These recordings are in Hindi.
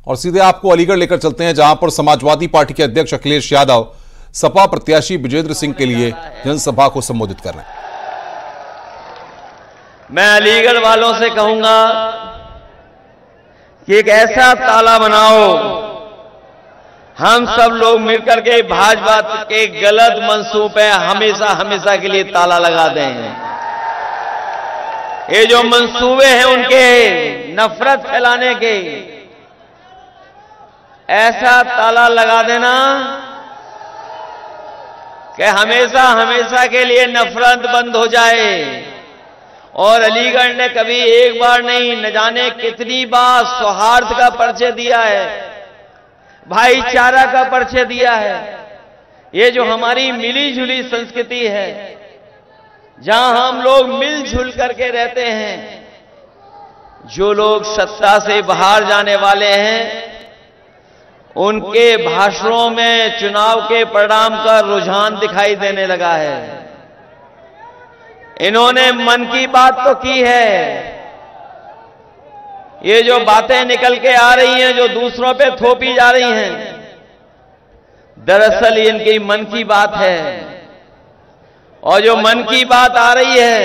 और सीधे आपको अलीगढ़ लेकर चलते हैं, जहां पर समाजवादी पार्टी के अध्यक्ष अखिलेश यादव सपा प्रत्याशी विजेंद्र सिंह के लिए जनसभा को संबोधित कर रहे हैं। मैं अलीगढ़ वालों से कहूंगा कि एक ऐसा ताला बनाओ, हम सब लोग मिलकर के भाजपा के गलत मंसूबे हमेशा हमेशा के लिए ताला लगा दें। ये जो मंसूबे हैं उनके नफरत फैलाने के, ऐसा ताला लगा देना कि हमेशा हमेशा के लिए नफरत बंद हो जाए। और अलीगढ़ ने कभी एक बार नहीं, न जाने कितनी बार सौहार्द का परिचय दिया है, भाईचारा का परिचय दिया है। ये जो हमारी मिली जुली संस्कृति है, जहां हम लोग मिलजुल करके रहते हैं, जो लोग सत्ता से बाहर जाने वाले हैं उनके भाषणों में चुनाव के परिणाम का रुझान दिखाई देने लगा है। इन्होंने मन की बात तो की है, ये जो बातें निकल के आ रही हैं, जो दूसरों पे थोपी जा रही हैं, दरअसल इनकी मन की बात है। और जो मन की बात आ रही है,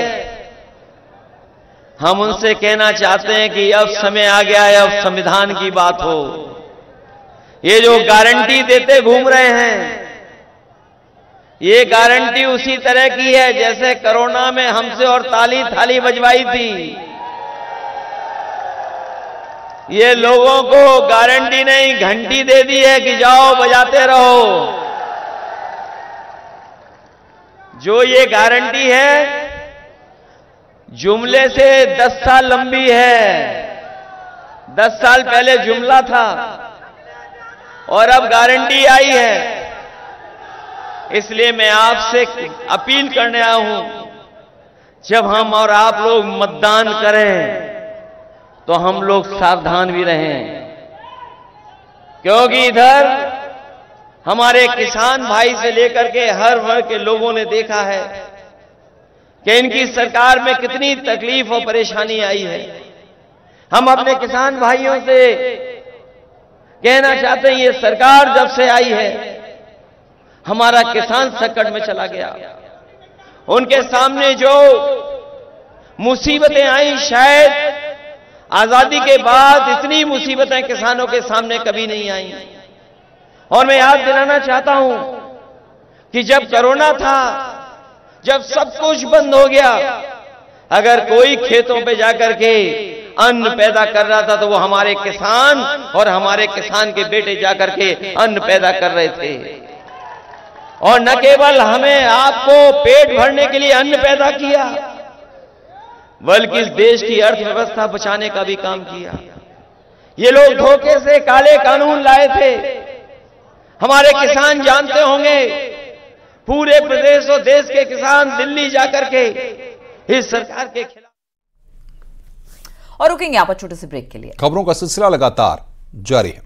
हम उनसे कहना चाहते हैं कि अब समय आ गया है, अब संविधान की बात हो। ये जो गारंटी देते घूम रहे हैं, ये गारंटी उसी तरह की है जैसे कोरोना में हमसे और ताली थाली बजवाई थी। ये लोगों को गारंटी नहीं, घंटी दे दी है कि जाओ बजाते रहो। जो ये गारंटी है जुमले से 10 साल लंबी है। 10 साल पहले जुमला था और अब गारंटी आई है। इसलिए मैं आपसे अपील करने आया हूं, जब हम और आप लोग मतदान करें तो हम लोग सावधान भी रहें, क्योंकि इधर हमारे किसान भाई से लेकर के हर वर्ग के लोगों ने देखा है कि इनकी सरकार में कितनी तकलीफ और परेशानी आई है। हम अपने किसान भाइयों से कहना चाहते हैं, ये सरकार जब से आई है हमारा किसान संकट में चला गया। उनके सामने जो मुसीबतें आई, शायद आजादी के बाद इतनी मुसीबतें किसानों के सामने कभी नहीं आई। और मैं याद दिलाना चाहता हूं कि जब कोरोना था, जब सब कुछ बंद हो गया, अगर कोई खेतों पे जाकर के अन्न पैदा कर रहा था तो वो हमारे किसान और हमारे किसान के बेटे जाकर के अन्न पैदा कर रहे थे। और न केवल हमें आपको पेट भरने के लिए अन्न पैदा किया, बल्कि इस देश की अर्थव्यवस्था बचाने का भी काम किया। ये लोग धोखे से काले कानून लाए थे। हमारे किसान जानते होंगे, पूरे प्रदेश और देश के किसान दिल्ली जाकर के इस सरकार के खिलाफ। और रुकेंगे यहाँ पर छोटे से ब्रेक के लिए। खबरों का सिलसिला लगातार जारी है।